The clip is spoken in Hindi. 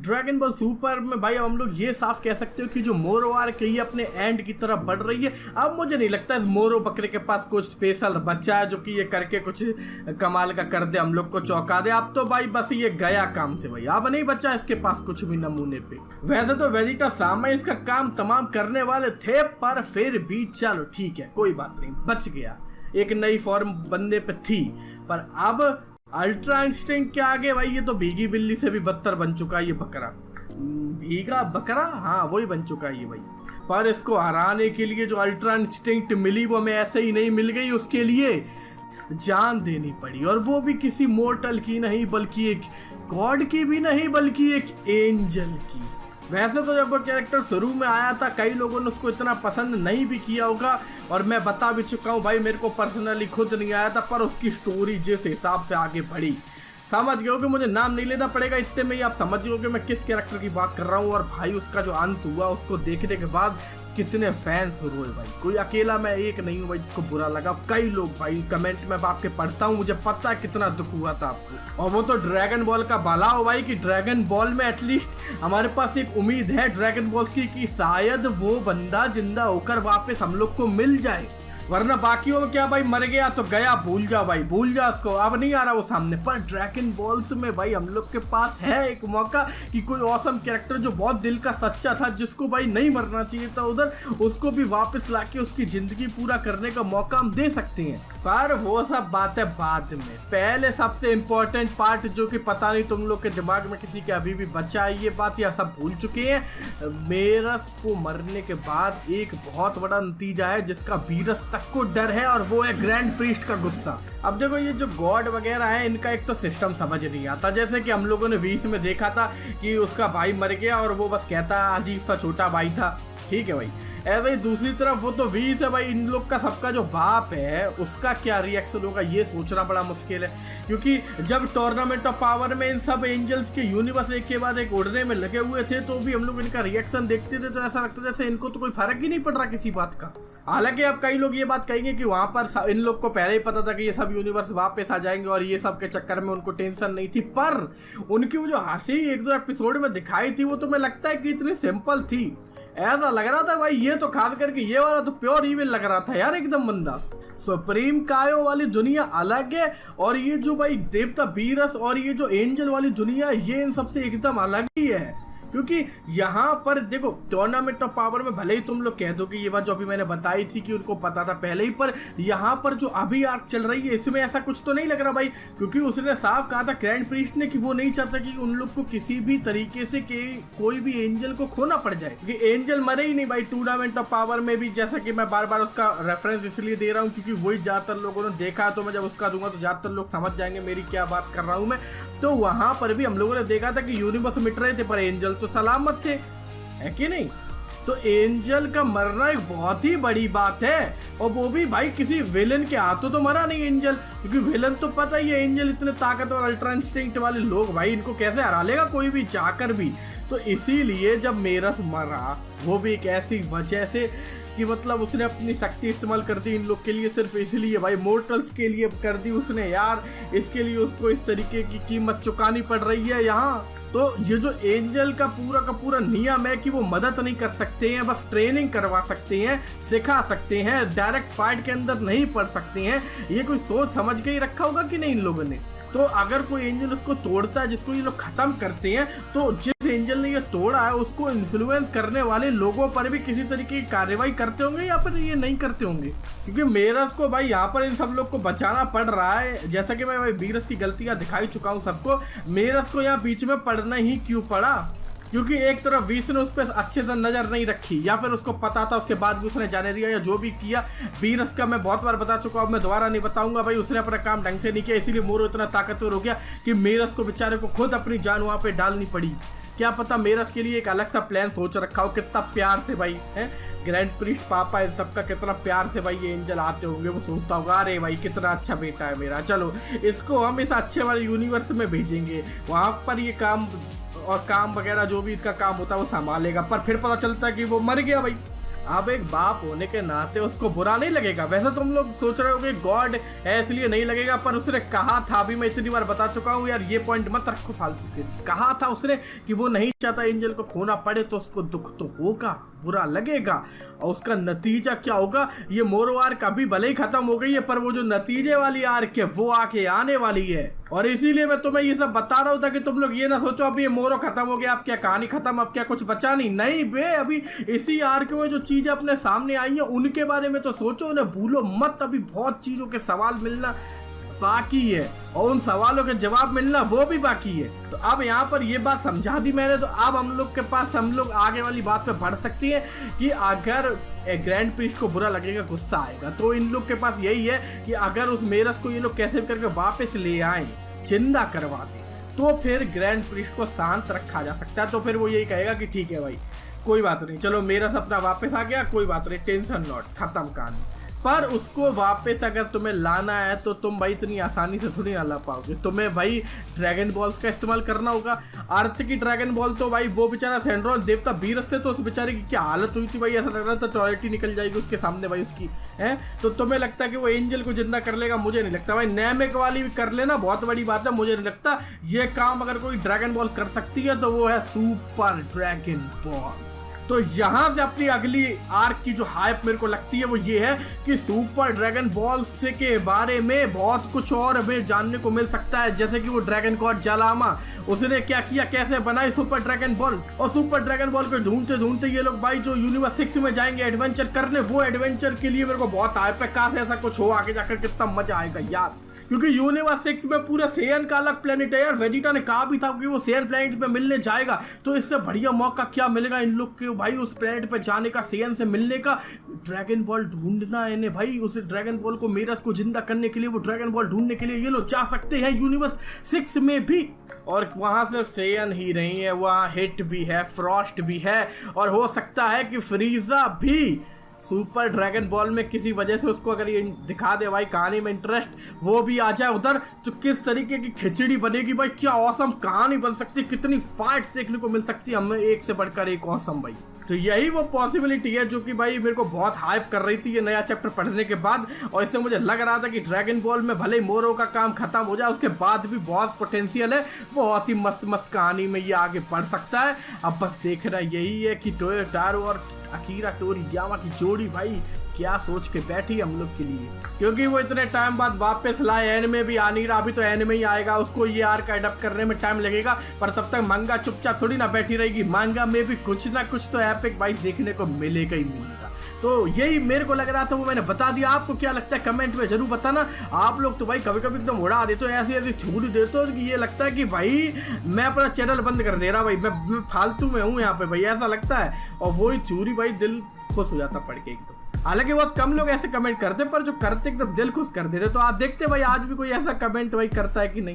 ड्रैगन बॉल सुपर में भाई अब हम लोग ये साफ कह सकते हो कि जो मोरो आर्क है ये अपने एंड की तरफ बढ़ रही है। अब मुझे नहीं लगता इस मोरो बकरे के पास कुछ स्पेशल बच्चा है जो कि ये करके कुछ कमाल का कर दे, हम लोग को चौंका दे। अब तो भाई बस ये गया काम से भाई, अब नहीं बचा इसके पास कुछ भी नमूने पे। वैसे तो वेजिटा सामने इसका काम तमाम करने वाले थे, पर फिर भी चलो ठीक है, कोई बात नहीं, बच गया। एक नई फॉर्म बंदे पे थी, पर अब अल्ट्रा इंस्टिंक्ट के आगे भाई ये तो भीगी बिल्ली से भी बदतर बन चुका है ये बकरा। भीगा बकरा, हाँ वही बन चुका है ये भाई। पर इसको हराने के लिए जो अल्ट्रा इंस्टिंक्ट मिली वो हमें ऐसे ही नहीं मिल गई, उसके लिए जान देनी पड़ी, और वो भी किसी मोर्टल की नहीं बल्कि एक गॉड की भी नहीं बल्कि एक एंजल की। वैसे तो जब वो कैरेक्टर शुरू में आया था कई लोगों ने उसको इतना पसंद नहीं भी किया होगा, और मैं बता भी चुका हूँ भाई मेरे को पर्सनली खुद नहीं आया था, पर उसकी स्टोरी जिस हिसाब से आगे बढ़ी समझ गए हो कि मुझे नाम नहीं लेना पड़ेगा, इतने में ही आप समझ गए हो कि मैं किस कैरेक्टर की बात कर रहा हूँ। और भाई उसका जो अंत हुआ उसको देखने के बाद कितने फैंस हुए भाई, कोई अकेला मैं एक नहीं हूँ भाई जिसको बुरा लगा, कई लोग भाई कमेंट में आपके पढ़ता हूँ, मुझे पता है कितना दुख हुआ था आपको। और वो तो ड्रैगन बॉल का भला हो भाई कि ड्रैगन बॉल में एटलीस्ट हमारे पास एक उम्मीद है ड्रैगन बॉल्स की कि शायद वो बंदा जिंदा होकर वापस हम लोग को मिल जाए, वरना बाकियों में क्या भाई, मर गया तो गया, भूल जा भाई, भूल जा उसको, अब नहीं आ रहा वो सामने। पर ड्रैगन बॉल्स में भाई हम लोग के पास है एक मौका कि कोई ऑसम कैरेक्टर जो बहुत दिल का सच्चा था, जिसको भाई नहीं मरना चाहिए था उधर, उसको भी वापस लाके उसकी जिंदगी पूरा करने का मौका हम दे सकते हैं। पर वो सब बात है बाद में, पहले सबसे इम्पोर्टेंट पार्ट जो कि पता नहीं तुम लोग के दिमाग में किसी के अभी भी बचा है ये बात, या सब भूल चुके हैं। मेरस को मरने के बाद एक बहुत बड़ा नतीजा है जिसका वीरस तक को डर है, और वो है ग्रैंड प्रीस्ट का गुस्सा। अब देखो ये जो गॉड वगैरह है इनका एक तो सिस्टम समझ नहीं आता, जैसे कि हम लोगों ने 20 में देखा था कि उसका भाई मर गया और वो बस कहता अजीब सा छोटा भाई था, ठीक है भाई। ऐसे ही दूसरी तरफ वो तो 20 है भाई, इन लोग का सबका जो बाप है उसका क्या रिएक्शन होगा ये सोचना बड़ा मुश्किल है, क्योंकि जब टूर्नामेंट ऑफ पावर में इन सब एंजल्स के यूनिवर्स एक के बाद एक उड़ने में लगे हुए थे तो भी हम लोग इनका रिएक्शन देखते थे तो ऐसा लगता जैसे इनको तो कोई फर्क ही नहीं पड़ रहा किसी बात का। हालांकि अब कई लोग ये बात कहेंगे कि वहां पर इन लोग को पहले ही पता था कि ये सब यूनिवर्स वापस आ जाएंगे और ये सब के चक्कर में उनको टेंशन नहीं थी, पर उनकी वो जो हंसी एक दो एपिसोड में दिखाई थी वो तो मैं लगता है कि इतनी सिंपल थी, ऐसा लग रहा था भाई ये तो खास करके ये वाला तो प्योर इविल लग रहा था यार एकदम बंदा। सुप्रीम कायो वाली दुनिया अलग है, और ये जो भाई देवता वीरस और ये जो एंजल वाली दुनिया ये इन सबसे एकदम अलग ही है। क्योंकि यहाँ पर देखो टूर्नामेंट ऑफ पावर में भले ही तुम लोग कह दो कि ये बात जो अभी मैंने बताई थी कि उनको पता था पहले ही, पर यहाँ पर जो अभी आर्क चल रही है इसमें ऐसा कुछ तो नहीं लग रहा भाई, क्योंकि उसने साफ कहा था ग्रैंड प्रीस्ट ने कि वो नहीं चाहता कि उन लोग को किसी भी तरीके से कोई भी एंजल को खोना पड़ जाए, क्योंकि एंजल मरे ही नहीं भाई टूर्नामेंट ऑफ पावर में भी। जैसा कि मैं बार बार उसका रेफरेंस इसलिए दे रहा हूँ क्योंकि वही ज्यादातर लोगों ने देखा, तो मैं जब उसका दूंगा तो ज्यादातर लोग समझ जाएंगे मेरी क्या बात कर रहा हूँ मैं। तो वहां पर भी हम लोगों ने देखा था कि यूनिवर्स मिट रहे थे पर एंजल तो सलामत थे, है कि नहीं। तो एंजल का मरना एक बहुत ही बड़ी बात है, और वो भी भाई किसी विलन के हाथों तो मरा नहीं एंजल, क्योंकि विलन तो पता ही है एंजल इतने ताकतवर अल्ट्रा इंस्टिंक्ट वाले लोग भाई इनको कैसे हरा लेगा कोई भी चाहकर भी। तो इसीलिए जब मेरस मरा वो भी एक ऐसी वजह से कि मतलब उसने अपनी शक्ति इस्तेमाल कर दी इन लोग के लिए, सिर्फ इसलिए भाई मोर्टल्स के लिए कर दी उसने यार, इसके लिए उसको इस तरीके की कीमत चुकानी पड़ रही है यहाँ। तो ये जो एंजल का पूरा नियम है कि वो मदद नहीं कर सकते हैं, बस ट्रेनिंग करवा सकते हैं, सिखा सकते हैं, डायरेक्ट फाइट के अंदर नहीं पड़ सकते हैं, ये कोई सोच समझ के ही रखा होगा कि नहीं इन लोगों ने। तो अगर कोई एंजल उसको तोड़ता है जिसको ये लोग खत्म करते हैं, तो जिस एंजल ने ये तोड़ा है उसको इन्फ्लुएंस करने वाले लोगों पर भी किसी तरीके की कार्रवाई करते होंगे या फिर ये नहीं करते होंगे, क्योंकि मेरस को भाई यहाँ पर इन सब लोग को बचाना पड़ रहा है। जैसा कि मैं भाई वीरस की गलतियां दिखाई चुका हूँ सबको, मेरस को यहाँ बीच में पड़ना ही क्यों पड़ा, क्योंकि एक तरफ वीस ने उस पर अच्छे से नजर नहीं रखी, या फिर उसको पता था उसके बाद भी उसने जाने दिया, या जो भी किया। वीरस का मैं बहुत बार बता चुका हूँ, मैं दोबारा नहीं बताऊंगा भाई, उसने अपना काम ढंग से नहीं किया, इसीलिए मोरो इतना ताकतवर हो गया कि मेरस को बेचारे को खुद अपनी जान वहाँ पे डालनी पड़ी। क्या पता मेरस के लिए एक अलग सा प्लान सोच रखा हो, कितना प्यार से भाई है ग्रैंड प्रीस्ट पापा इन सबका कितना प्यार से भाई ये एंजल आते होंगे, वो सोचता होगा अरे भाई कितना अच्छा बेटा है मेरा, चलो इसको हम इस अच्छे वाले यूनिवर्स में भेजेंगे, वहाँ पर ये काम और काम वगैरह जो भी इसका काम होता है वो संभालेगा। पर फिर पता चलता है कि वो मर गया भाई। अब एक बाप होने के नाते उसको बुरा नहीं लगेगा। वैसे तुम लोग सोच रहे हो कि गॉड है इसलिए नहीं लगेगा, पर उसने कहा था, अभी मैं इतनी बार बता चुका हूँ यार, ये पॉइंट मत रखो फालतू के। कहा था उसने कि वो नहीं चाहता एंजल को खोना पड़े, तो उसको दुख तो होगा, बुरा लगेगा, और उसका नतीजा क्या होगा, ये मोरो आर्क अभी भले ही खत्म हो गई है, पर वो जो नतीजे वाली आर्क है वो आके आने वाली है। और इसीलिए मैं तुम्हें ये सब बता रहा हूँ ताकि तुम लोग ये ना सोचो अभी ये मोरो खत्म हो गया, अब क्या कहानी खत्म, अब क्या कुछ बचा नहीं बे, अभी इसी आर्क में जो चीजें अपने सामने आई हैं उनके बारे में तो सोचो, उन्हें भूलो मत। अभी बहुत चीजों के सवाल मिलना बाकी है और उन सवालों के जवाब मिलना वो भी बाकी है। तो अब यहाँ पर ये बात समझा दी मैंने, तो अब हम लोग के पास, हम लोग आगे वाली बात पे बढ़ सकती हैं कि अगर ग्रैंड प्रीस्ट को बुरा लगेगा, गुस्सा आएगा, तो इन लोग के पास यही है कि अगर उस मेरस को ये लोग कैसे करके वापस ले आए, जिंदा करवा दे, तो फिर ग्रैंड प्रीस्ट को शांत रखा जा सकता है। तो फिर वो यही कहेगा कि ठीक है भाई कोई बात नहीं, चलो मेरस अपना वापस आ गया, कोई बात नहीं, टेंशन नॉट, खत्म कहानी। पर उसको वापस अगर तुम्हें लाना है तो तुम भाई इतनी आसानी से थोड़ी ना ला पाओगे, तुम्हें भाई ड्रैगन बॉल्स का इस्तेमाल करना होगा। अर्थ की ड्रैगन बॉल तो भाई वो बेचारा सेंड्रोन देवता वीरस से, तो उस बेचारे की क्या हालत हुई थी भाई, ऐसा लग रहा था टॉयलेट ही निकल जाएगी उसके सामने भाई उसकी है। तो तुम्हें लगता है कि वो एंजल को जिंदा कर लेगा? मुझे नहीं लगता भाई। नैमेक वाली भी कर लेना, बहुत बड़ी बात है, मुझे नहीं लगता ये काम अगर कोई ड्रैगन बॉल कर सकती है तो वो है सुपर ड्रैगन बॉल्स। तो यहाँ से अपनी अगली आर्क की जो हाइप मेरे को लगती है वो ये है कि सुपर ड्रैगन बॉल्स के बारे में बहुत कुछ और हमें जानने को मिल सकता है, जैसे कि वो ड्रैगन गॉड जालामा, उसने क्या किया, कैसे बनाई सुपर ड्रैगन बॉल, और सुपर ड्रैगन बॉल को ढूंढते ढूंढते ये लोग भाई जो यूनिवर्स 6 में जाएंगे एडवेंचर करने, वो एडवेंचर के लिए मेरे को बहुत हाइप है। काश ऐसा कुछ हो आगे जाकर, कितना मजा आएगा यार, क्योंकि यूनिवर्स 6 में पूरा सेयन का अलग प्लेनेट है यार। वेजिटा ने कहा भी था कि वो सेयन प्लेनेट पे मिलने जाएगा, तो इससे बढ़िया मौका क्या मिलेगा इन लोग के भाई उस प्लेनेट पे जाने का, सेयन से मिलने का। ड्रैगन बॉल ढूंढना है इन्हें भाई, उस ड्रैगन बॉल को मेरस को जिंदा करने के लिए, वो ड्रैगन बॉल ढूंढने के लिए ये लोग जा सकते हैं यूनिवर्स 6 में भी। और वहाँ सिर्फ सेयन ही नहीं है, वहाँ हिट भी है, फ्रॉस्ट भी है, और हो सकता है कि फ्रीजा भी सुपर ड्रैगन बॉल में किसी वजह से उसको अगर ये दिखा दे भाई कहानी में इंटरेस्ट, वो भी आ जाए उधर, तो किस तरीके की खिचड़ी बनेगी भाई, क्या औसम कहानी बन सकती है, कितनी फाइट देखने को मिल सकती है हमें, एक से बढ़कर एक औसम भाई। तो यही वो पॉसिबिलिटी है जो कि भाई मेरे को बहुत हाइप कर रही थी ये नया चैप्टर पढ़ने के बाद, और इससे मुझे लग रहा था कि ड्रैगन बॉल में भले ही मोरो का काम खत्म हो जाए, उसके बाद भी बहुत पोटेंशियल है, बहुत ही मस्त मस्त कहानी में ये आगे बढ़ सकता है। अब बस देखना यही है कि टोयोटारो और अकीरा टोरियामा की जोड़ी भाई क्या सोच के बैठी हम लोग के लिए, क्योंकि वो इतने टाइम बाद वापस लाए। एनिमे भी आ नहीं रहा, अभी तो एनिमे ही आएगा, उसको ये आर्क अडॉप्ट करने में टाइम लगेगा, पर तब तक मांगा चुपचाप थोड़ी ना बैठी रहेगी, मांगा में भी कुछ ना कुछ तो एपिक भाई देखने को मिलेगा ही मिलेगा। तो यही मेरे को लग रहा था, वो मैंने बता दिया। आपको क्या लगता है कमेंट में जरूर बताना। आप लोग तो भाई कभी कभी एकदम उड़ा देते हो, ऐसी ऐसी छूट देते हो कि ये लगता है कि भाई मैं अपना चैनल बंद कर दे रहा भाई, मैं फालतू में हूँ यहाँ पे भाई, ऐसा लगता है। और वही चूरी भाई दिल खुश हो जाता पढ़ के एकदम। हालांकि बहुत कम लोग ऐसे कमेंट करते, पर जो करते एकदम दिल खुश कर देते। तो आप देखते भाई आज भी कोई ऐसा कमेंट भाई करता है कि नहीं।